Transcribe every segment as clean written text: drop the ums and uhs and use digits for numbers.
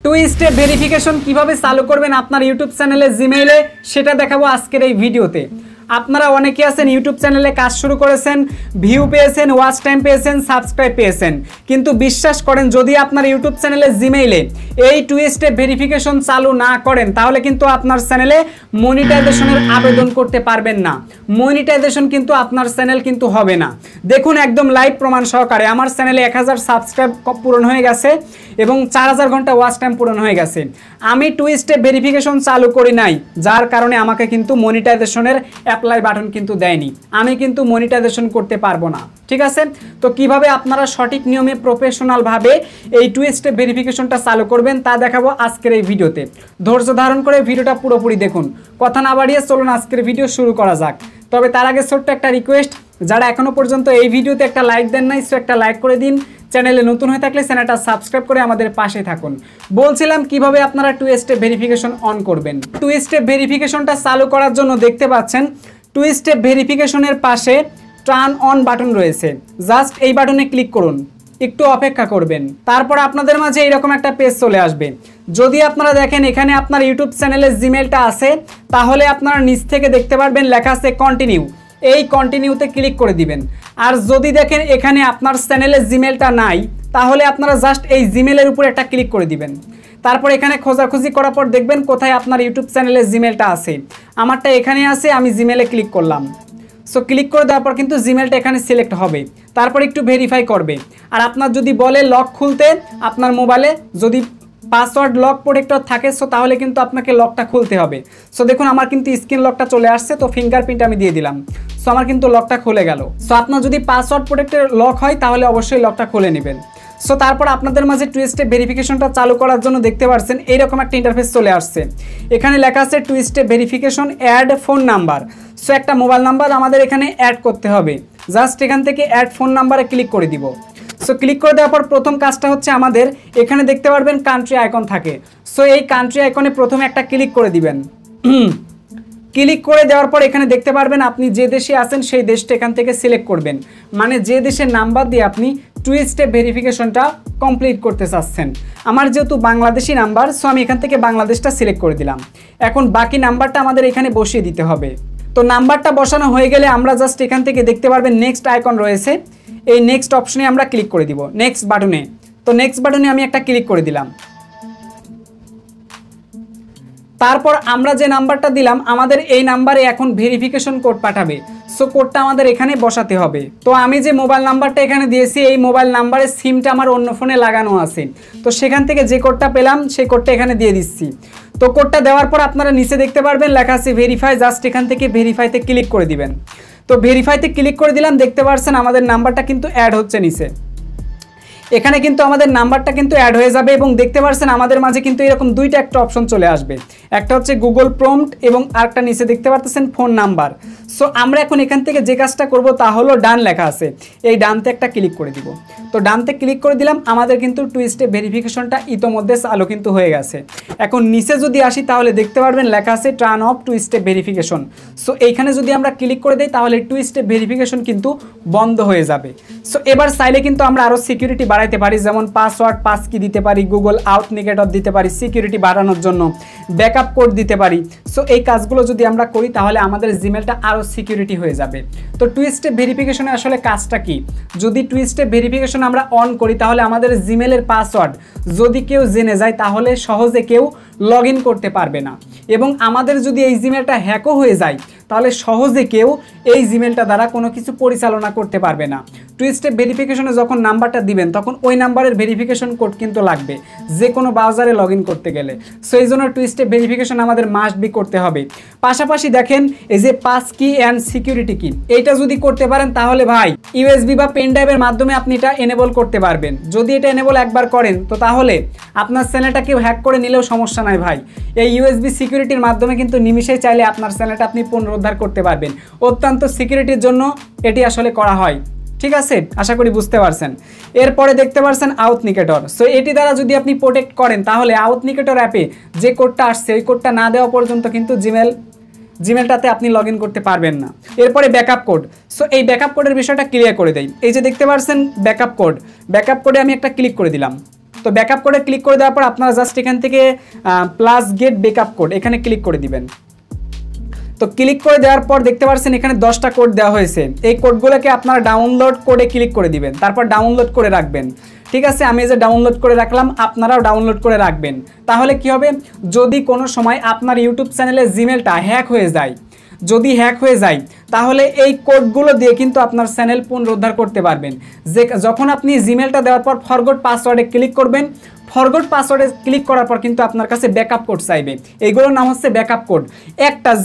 Two step verification কিভাবে চালু করবেন আপনার ইউটিউব চ্যানেলে জিমেইলে সেটা দেখাবো আজকের এই ভিডিওতে। আপনারা অনেকে আছেন ইউটিউব চ্যানেলে কাজ শুরু করেছেন, ভিউ পেয়েছেন, ওয়াচ টাইম পেয়েছেন, সাবস্ক্রাইব পেয়েছেন, কিন্তু বিশ্বাস করেন যদি আপনার ইউটিউব চ্যানেলে জিমেইলে এই টু স্টেপ ভেরিফিকেশন চালু না করেন তাহলে কিন্তু আপনার চ্যানেলে মনিটাইজেশনের আবেদন করতে পারবেন না। মনিটাইজেশন কিন্তু আপনার চ্যানেল কিন্তু হবে না। দেখুন একদম লাইভ প্রমাণ সহকারে আমার চ্যানেলে 1000 সাবস্ক্রাইব পূরণ হয়ে গেছে এবং 4000 ঘন্টা ওয়াচ টাইম পূরণ হয়ে গেছে। আমি টু স্টেপ ভেরিফিকেশন চালু করি নাই, যার কারণে আমাকে কিন্তু মনিটাইজেশনের অ্যাপ্লাই বাটন কিন্তু দেয়নি। আমি কিন্তু মনিটাইজেশন করতে পারবো না, ঠিক আছে? তো কিভাবে আপনারা সঠিক নিয়মে প্রফেশনালভাবে এই টু স্টেপ ভেরিফিকেশনটা চালু করবেন তা দেখাবো আজকের এই ভিডিওতে। ধৈর্য ধারণ করে ভিডিওটা পুরোপুরি দেখুন। কথা না বাড়িয়ে চলুন আজকের ভিডিও শুরু করা যাক। তবে তার আগে ছোট্ট একটা রিকোয়েস্ট, যারা এখনো পর্যন্ত এই ভিডিওতে একটা লাইক দেন নাই সো একটা লাইক করে দিন। চ্যানেলে নতুন হয়ে থাকলে চ্যানেলটা সাবস্ক্রাইব করে আমাদের পাশে থাকুন। বলছিলাম কিভাবে আপনারা টু স্টেপ ভেরিফিকেশন অন করবেন। টু স্টেপ ভেরিফিকেশনটা চালু করার জন্য দেখতে পাচ্ছেন টু স্টেপ ভেরিফিকেশনের পাশে টার্ন অন বাটন রয়েছে। জাস্ট এই বাটনে ক্লিক করুন, একটু অপেক্ষা করবেন, তারপর আপনাদের মাঝে এইরকম একটা পেজ চলে আসবে। যদি আপনারা দেখেন এখানে আপনার ইউটিউব চ্যানেলের জিমেলটা আছে তাহলে আপনারা নিচ থেকে দেখতে পারবেন লেখা আছে কন্টিনিউ। এই কন্টিনিউতে ক্লিক করে দিবেন। আর যদি দেখেন এখানে আপনার চ্যানেলের জিমেলটা নাই তাহলে আপনারা জাস্ট এই জিমেলের উপর একটা ক্লিক করে দিবেন। তারপর এখানে খোঁজাখুঁজি করার পর দেখবেন কোথায় আপনার ইউটিউব চ্যানেলের জিমেলটা আছে। আমারটা এখানে আছে, আমি জিমেলে ক্লিক করলাম। সো ক্লিক করে দেওয়ার পর কিন্তু জিমেলটা এখানে সিলেক্ট হবে, তারপর একটু ভেরিফাই করবে। আর আপনার যদি বলে লক খুলতে আপনার মোবাইলে যদি পাসওয়ার্ড লক প্রোটেক্টর থাকে সো তাহলে কিন্তু আপনাকে লকটা খুলতে হবে। সো দেখুন আমার কিন্তু স্ক্রিন লকটা চলে আসছে, তো ফিঙ্গারপ্রিন্ট আমি দিয়ে দিলাম। সো আমার কিন্তু লকটা খুলে গেল। সো আপনার যদি পাসওয়ার্ড প্রোটেক্টর লক হয় তাহলে অবশ্যই লকটা খুলে নেবেন। সো তারপর আপনাদের মাঝে টু স্টেপ ভেরিফিকেশনটা চালু করার জন্য দেখতে পাচ্ছেন এইরকম একটা ইন্টারফেস চলে আসছে। এখানে লেখা আছে two step verification add phone number. So একটা মোবাইল নাম্বার আমাদের এখানে অ্যাড করতে হবে। জাস্ট এখান থেকে অ্যাড ফোন নাম্বারে ক্লিক করে দিব। সো ক্লিক করে দেওয়ার পর প্রথম কাজটা হচ্ছে আমাদের এখানে দেখতে পারবেন কান্ট্রি আইকন থাকে। সো এই কান্ট্রি আইকনে প্রথমে একটা ক্লিক করে দিবেন। ক্লিক করে দেওয়ার পর এখানে দেখতে পারবেন আপনি যে দেশে আছেন সেই দেশটা এখান থেকে সিলেক্ট করবেন, মানে যে দেশের নাম্বার দিয়ে আপনি টু স্টেপ ভেরিফিকেশনটা কমপ্লিট করতে চাচ্ছেন। আমার যেহেতু বাংলাদেশি নাম্বার সো আমি এখান থেকে বাংলাদেশটা সিলেক্ট করে দিলাম। এখন বাকি নাম্বারটা আমাদের এখানে বসিয়ে দিতে হবে। তো নাম্বারটা বসানো হয়ে গেলে আমরা জাস্ট এখান থেকে দেখতে পারবেন নেক্সট আইকন রয়েছে, এই নেক্সট অপশনে আমরা ক্লিক করে দিব নেক্সট বাটনে। তো নেক্সট বাটনে আমি একটা ক্লিক করে দিলাম। তারপর আমরা যে নাম্বারটা দিলাম আমাদের এই নাম্বারে এখন ভেরিফিকেশন কোড পাঠাবে। সো কোডটা আমাদের এখানে বসাতে হবে। তো আমি যে মোবাইল নাম্বারটা এখানে দিয়েছি এই মোবাইল নাম্বারের সিমটা আমার অন্য ফোনে লাগানো আছে, তো সেখান থেকে যে কোডটা পেলাম সেই কোডটা এখানে দিয়ে দিচ্ছি। তো কোডটা দেওয়ার পর আপনারা নিচে দেখতে পারবেন লেখা আছে ভেরিফাই। জাস্ট এখান থেকে ভেরিফাইতে ক্লিক করে দিবেন। তো ভেরিফাইতে ক্লিক করে দিলাম, দেখতে পাচ্ছেন আমাদের নাম্বারটা কিন্তু অ্যাড হচ্ছে নিচে। এখানে কিন্তু আমাদের নাম্বারটা কিন্তু অ্যাড হয়ে যাবে এবং দেখতে পাচ্ছেন আমাদের মাঝে কিন্তু এরকম দুইটা একটা অপশন চলে আসবে। একটা হচ্ছে গুগল প্রম্পট এবং আরেকটা নিচে দেখতে পাচ্ছেন ফোন নাম্বার। সো আমরা এখন এখান থেকে যে কাজটা করব তা হলো ডান লেখা আছে, এই ডানতে একটা ক্লিক করে দিব। তো ডানতে ক্লিক করে দিলাম, আমাদের কিন্তু টু স্টেপ ভেরিফিকেশনটা ইতোমধ্যে চালু কিন্তু হয়ে গেছে। এখন নিচে যদি আসি তাহলে দেখতে পারবেন লেখা আছে turn off two step verification. So এইখানে যদি আমরা ক্লিক করে দিই তাহলে টু স্টেপ ভেরিফিকেশন কিন্তু বন্ধ হয়ে যাবে। সো এবার চাইলে কিন্তু আমরা আরও সিকিউরিটি বাড়াইতে পারি, যেমন পাসওয়ার্ড পাস কি দিতে পারি, গুগল আউথেন্টিকেটর দিতে পারি সিকিউরিটি বাড়ানোর জন্য, ব্যাকআপ কোড দিতে পারি। সো এই কাজগুলো যদি আমরা করি তাহলে আমাদের জিমেলটা আরও সিকিউরিটি হয়ে যাবে। তো টু স্টেপ ভেরিফিকেশনে আসলে কাজটা কি, যদি টু স্টেপ ভেরিফিকেশন আমরা অন করি তাহলে আমাদের জিমেলের পাসওয়ার্ড যদি কেউ জেনে যায় তাহলে সহজে কেউ লগ ইন করতে পারবে না, এবং আমাদের যদি এই জিমেলটা হ্যাকও হয়ে যায় তাহলে সহজে কেউ এই জিমেলটা দ্বারা কোনো কিছু পরিচালনা করতে পারবে না। টু স্টেপ ভেরিফিকেশনে যখন নাম্বারটা দিবেন তখন ওই নাম্বারের ভেরিফিকেশন কোড কিন্তু লাগবে যে কোনো ব্রাউজারে লগ ইন করতে গেলে। সো এই জন্য টু স্টেপ ভেরিফিকেশন আমাদের মাস্ট বি করতে হবে। পাশাপাশি দেখেন এই যে পাস কি অ্যান্ড সিকিউরিটি কি, এইটা যদি করতে পারেন তাহলে ভাই ইউএসবি বা পেন ড্রাইভের মাধ্যমে আপনি এটা এনেবল করতে পারবেন। যদি এটা এনেবল একবার করেন তো তাহলে আপনার চ্যানেলটা কেউ হ্যাক করে নিলেও সমস্যা নাই ভাই। এই ইউএসবি সিকিউরিটির মাধ্যমে কিন্তু নিমিশেই চাইলে আপনার চ্যানেলটা আপনি পুনরুদ্ধার করতে পারবেন। অত্যন্ত সিকিউরিটির জন্য এটি আসলে করা হয়, ঠিক আছে? আশা করি বুঝতে পারছেন। এরপরে দেখতে পাচ্ছেন আউথেন্টিকেটর। সো এটি দ্বারা যদি আপনি প্রোটেক্ট করেন তাহলে আউথেন্টিকেটর অ্যাপে যে কোডটা আসছে ওই কোডটা না দেওয়া পর্যন্ত কিন্তু জিমেলটাতে আপনি লগ ইন করতে পারবেন না। এরপরে ব্যাকআপ কোড। সো এই ব্যাকআপ কোডের বিষয়টা ক্লিয়ার করে দেই। এই যে দেখতে পাচ্ছেন ব্যাকআপ কোড, ব্যাকআপ কোডে আমি একটা ক্লিক করে দিলাম। তো তো ব্যাকআপ কোডে ক্লিক করে দেওয়ার পর আপনারা জাস্ট এখান থেকে প্লাস গেট ব্যাকআপ কোড এখানে ক্লিক করে দিবেন। তো ক্লিক করে দেওয়ার পর দেখতে পাচ্ছেন এখানে 10টা কোড দেওয়া হয়েছে। এই কোডগুলোকে আপনারা ডাউনলোড কোডে ক্লিক করে দিবেন, তারপর ডাউনলোড করে রাখবেন। ঠিক আছে, আমি এই যে ডাউনলোড করে রাখলাম, আপনারাও ডাউনলোড করে রাখবেন। তাহলে কি হবে, যদি কোনো সময় আপনার ইউটিউব চ্যানেলে জিমেলটা হ্যাক হয়ে যায়, যদি হ্যাক হয়ে যায় তাহলে এই কোডগুলো দিয়ে কিন্তু আপনার চ্যানেল পুনরুদ্ধার করতে পারবেন। যে যখন আপনি জিমেলটা দেওয়ার পর ফরগট পাসওয়ার্ডে ক্লিক করবেন, ফরগট পাসওয়ার্ডে ক্লিক করার পর কিন্তু আপনার কাছে ব্যাকআপ কোড চাইবে। এইগুলোর নাম হচ্ছে ব্যাকআপ কোড।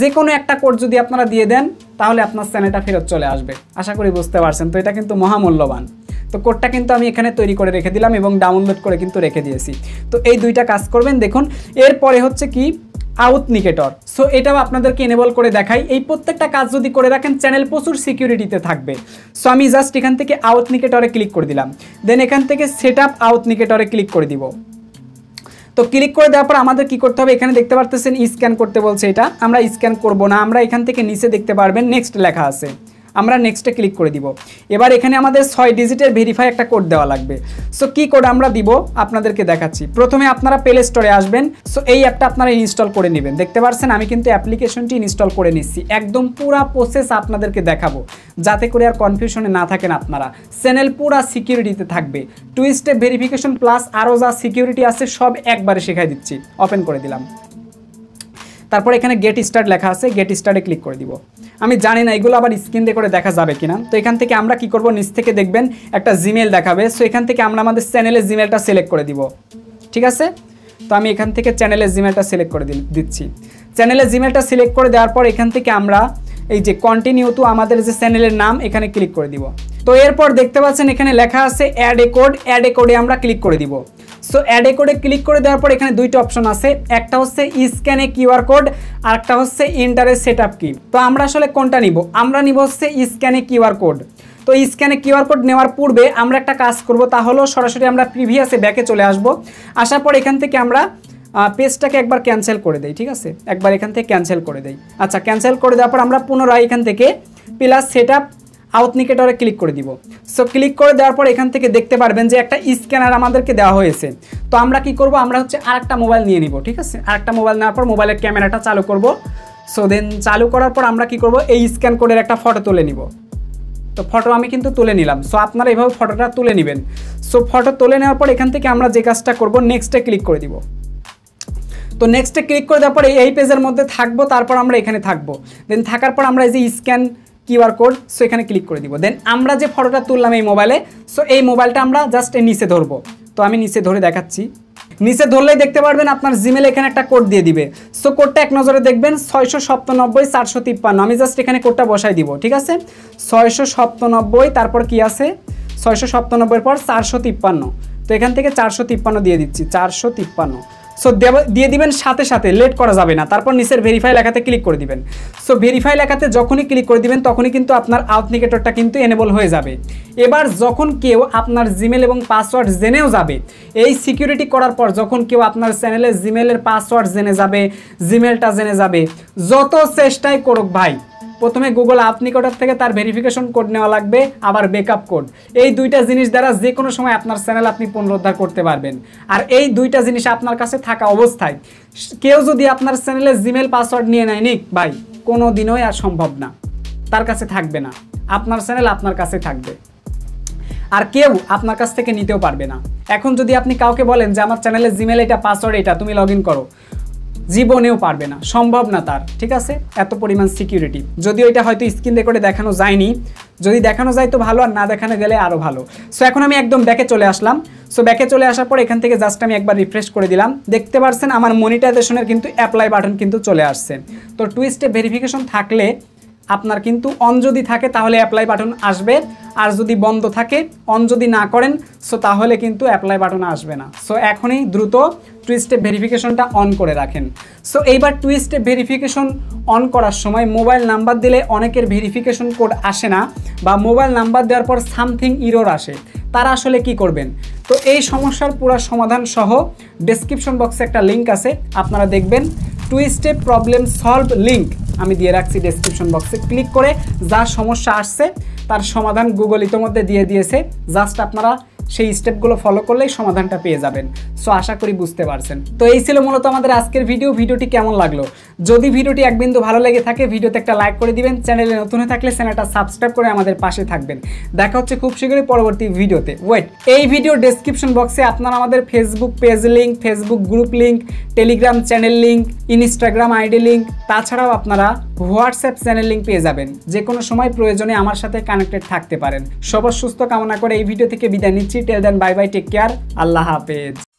যে কোনো একটা কোড যদি আপনারা দিয়ে দেন তাহলে আপনার চ্যানেলটা ফেরত চলে আসবে। আশা করি বুঝতে পারছেন। তো এটা কিন্তু মহামূল্যবান। তো কোডটা কিন্তু আমি এখানে তৈরি করে রেখে দিলাম এবং ডাউনলোড করে কিন্তু রেখে দিয়েছি। তো এই দুইটা কাজ করবেন। দেখুন এরপরে হচ্ছে কি আউথনিকেটর। সো এটাও আপনাদেরকে এনেবল করে দেখাই। এই প্রত্যেকটা কাজ যদি করে রাখেন চ্যানেল প্রচুর সিকিউরিটিতে থাকবে। সো আমি জাস্ট এখান থেকে আউথনিকেটরে ক্লিক করে দিলাম, দেন এখান থেকে সেট আপ আউথনিকেটরে ক্লিক করে দিব। তো ক্লিক করে দেওয়ার পর আমাদের কি করতে হবে, এখানে দেখতে পারতেছেন স্ক্যান করতে বলছে। এটা আমরা স্ক্যান করব না, আমরা এখান থেকে নিচে দেখতে পারবেন নেক্সট লেখা আছে, আমরা নেক্সটে ক্লিক করে দিব। এবার এখানে আমাদের 6 ডিজিটের ভেরিফাই একটা কোড দেওয়া লাগবে। সো কি কোড আমরা দিব আপনাদেরকে দেখাচ্ছি। প্রথমে আপনারা প্লে স্টোরে আসবেন। সো এই অ্যাপটা আপনারা ইনস্টল করে নেবেন। দেখতে পাচ্ছেন আমি কিন্তু অ্যাপ্লিকেশনটি ইনস্টল করে নিচ্ছি। একদম পুরা প্রসেস আপনাদেরকে দেখাবো যাতে করে আর কনফিউশনে না থাকেন আপনারা। চ্যানেল পুরা সিকিউরিটিতে থাকবে। 2 স্টেপ ভেরিফিকেশন প্লাস আরও যা সিকিউরিটি আছে সব একবারে শেখাই দিচ্ছি। ওপেন করে দিলাম। তারপর এখানে গেট স্টার্ট লেখা আছে, গেট স্টার্টে ক্লিক করে দিব। আমি জানি না এগুলো আবার স্ক্রিন দিয়ে করে দেখা যাবে কিনা। তো এখান থেকে আমরা কি করব, নিচ থেকে দেখবেন একটা জিমেল দেখাবে। সো এখান থেকে আমরা আমাদের চ্যানেলের জিমেলটা সিলেক্ট করে দিব। ঠিক আছে, তো আমি এখান থেকে চ্যানেলের জিমেলটা সিলেক্ট করে দিচ্ছি। চ্যানেলের জিমেলটা সিলেক্ট করে দেওয়ার পর এখান থেকে আমরা এই যে কন্টিনিউ টু আমাদের যে চ্যানেলের নাম এখানে ক্লিক করে দিব। তো এরপর দেখতে পাচ্ছেন এখানে লেখা আছে add a code, add a কোডে আমরা ক্লিক করে দিব। সো অ্যাড এ কোডে ক্লিক করে দেওয়ার পর এখানে দুইটা অপশন আছে, একটা হচ্ছে স্ক্যান এ কিউআর কোড আর একটা হচ্ছে এন্টার এ সেটআপ কি। তো আমরা আসলে কোনটা নিব, আমরা নিব হচ্ছে স্ক্যান এ কিউআর কোড। তো স্ক্যানে কিউআর কোড নেওয়ার পূর্বে আমরা একটা কাজ করব, তা হলো সরাসরি আমরা প্রিভিয়াসে ব্যাকে চলে আসব। আসার পর এখান থেকে আমরা পেজটাকে একবার ক্যান্সেল করে দেই। ঠিক আছে, একবার এখান থেকে ক্যান্সেল করে দেই। আচ্ছা, ক্যান্সেল করে দেওয়ার পর আমরা পুনরায় এখান থেকে প্লাস সেটআপ আউথনিকেটরে ক্লিক করে দিব। সো ক্লিক করে দেওয়ার পর এখান থেকে দেখতে পারবেন যে একটা স্ক্যানার আমাদেরকে দেওয়া হয়েছে। তো আমরা কি করব, আমরা হচ্ছে আরেকটা মোবাইল নিয়ে নিব। ঠিক আছে, আরেকটা মোবাইল নেওয়ার পর মোবাইলের ক্যামেরাটা চালু করব। সো দেন চালু করার পর আমরা কি করব, এই স্ক্যান কোডের একটা ফটো তুলে নিব। তো ফটো আমি কিন্তু তুলে নিলাম। সো আপনারা এইভাবে ফটোটা তুলে নেবেন। সো ফটো তুলে নেওয়ার পর এখান থেকে আমরা যে কাজটা করব, নেক্সটে ক্লিক করে দিব। তো নেক্সটে ক্লিক করে দেওয়ার পরে এই পেজের মধ্যে থাকবো, তারপর আমরা এখানে থাকবো। দেন থাকার পর আমরা এই যে স্ক্যান কিউআর কোড, সো এখানে ক্লিক করে দিব। দেন আমরা যে ফটোটা তুললাম এই মোবাইলে, সো এই মোবাইলটা আমরা জাস্ট নিচে ধরবো। তো আমি নিচে ধরে দেখাচ্ছি। নিচে ধরলেই দেখতে পারবেন আপনার জিমেল এখানে একটা কোড দিয়ে দিবে। সো কোডটা এক নজরে দেখবেন 697 453। আমি জাস্ট এখানে কোডটা বসাই দিব। ঠিক আছে, 697, তারপর কি আছে 697 পর 453। তো এখান থেকে 453 দিয়ে দিচ্ছি, 453। সো দিয়ে দিবেন, সাথে সাথে লেট করা যাবে না। তারপর নিচের ভেরিফাই লেখাতে ক্লিক করে দিবেন। সো ভেরিফাই লেখাতে যখনই ক্লিক করে দিবেন তখনই কিন্তু আপনার আউথনিকেটরটা কিন্তু এনেবল হয়ে যাবে। এবার যখন কেউ আপনার জিমেল এবং পাসওয়ার্ড জেনেও যাবে, এই সিকিউরিটি করার পর যখন কেউ আপনার চ্যানেলে জিমেলের পাসওয়ার্ড জেনে যাবে, জিমেলটা জেনে যাবে, যত চেষ্টাই করুক ভাই, প্রথমে গুগল আউথনিকেটর থেকে তার ভেরিফিকেশন কোড নেওয়া লাগবে, আবার ব্যাকআপ কোড। এই দুইটা জিনিস দ্বারা যে কোনো সময় আপনার চ্যানেল আপনি পুনরুদ্ধার করতে পারবেন। আর এই দুইটা জিনিস আপনার কাছে থাকা অবস্থায় কেউ যদি আপনার চ্যানেলে জিমেল পাসওয়ার্ড নিয়ে নেয়, নিক ভাই, কোনো দিনই আর সম্ভব না, তার কাছে থাকবে না। আপনার চ্যানেল আপনার কাছে থাকবে, আর কেউ আপনার কাছ থেকে নিতেও পারবে না। এখন যদি আপনি কাউকে বলেন যে আমার চ্যানেলে জিমেল এটা, পাসওয়ার্ড এটা, তুমি লগ ইন করো, জীবনেও পারবে না, সম্ভব না তার। ঠিক আছে, এত পরিমাণ সিকিউরিটি। যদিও এটা হয়তো স্ক্রিন রেকর্ডে দেখানো যায়নি, যদি দেখানো যায় তো ভালো, আর না দেখানো গেলে আরও ভালো। সো এখন আমি একদম ব্যাকে চলে আসলাম। সো ব্যাকে চলে আসার পর এখান থেকে জাস্ট আমি একবার রিফ্রেশ করে দিলাম। দেখতে পাচ্ছেন আমার মনিটাইজেশনের কিন্তু অ্যাপ্লাই বাটন কিন্তু চলে আসছে। তো 2 স্টেপ ভেরিফিকেশন থাকলে আপনার কিন্তু অন যদি থাকে তাহলে অ্যাপ্লাই বাটন আসবে, আর যদি বন্ধ থাকে, অন যদি না করেন, সো তাহলে কিন্তু অ্যাপ্লাই বাটন আসবে না। সো এখনই দ্রুত 2 স্টেপ ভেরিফিকেশনটা অন করে রাখেন। সো এইবার 2 স্টেপ ভেরিফিকেশন অন করার সময় মোবাইল নাম্বার দিলে অনেকের ভেরিফিকেশন কোড আসে না, বা মোবাইল নাম্বার দেওয়ার পর সামথিং ইরর আসে। তারা আসলে কি করবেন, তো এই সমস্যার পুরো সমাধান সহ ডেসক্রিপশন বক্সে একটা লিঙ্ক আছে, আপনারা দেখবেন 2 স্টেপ প্রবলেম সলভ লিঙ্ক আমি দিয়ে রাখছি ডেসক্রিপশন বক্সে। ক্লিক করে যা সমস্যা আসছে তার সমাধান গুগল ইতিমধ্যে দিয়ে দিয়েছে। জাস্ট আপনারা সেই স্টেপগুলো ফলো করলেই সমাধানটা পেয়ে যাবেন। সো আশা করি বুঝতে পারছেন। তো এই ছিল মূলত আমাদের আজকের ভিডিওটি কেমন লাগলো? যদি ভিডিওটি এক বিন্দু ভালো লেগে থাকে ভিডিওতে একটা লাইক করে দিবেন, চ্যানেলে নতুন হয়ে থাকলে চ্যানেলটা সাবস্ক্রাইব করে আমাদের পাশে থাকবেন। দেখা হচ্ছে খুব শীঘ্রই পরবর্তী ভিডিওতে। এই ভিডিও ডেসক্রিপশন বক্সে আপনারা আমাদের Facebook page link, Facebook group link, Telegram channel link, Instagram ID link, তাছাড়াও আপনারা হোয়াটসঅ্যাপ চ্যানেল লিঙ্ক পেয়ে যাবেন। যে কোনো সময় প্রয়োজনে আমার সাথে কানেক্টেড থাকতে পারেন। সবার সুস্থ কামনা করে এই ভিডিও থেকে বিদায় নিচ্ছি। টেল দেন, বাই বাই, টেক কেয়ার, আল্লাহ হাফেজ।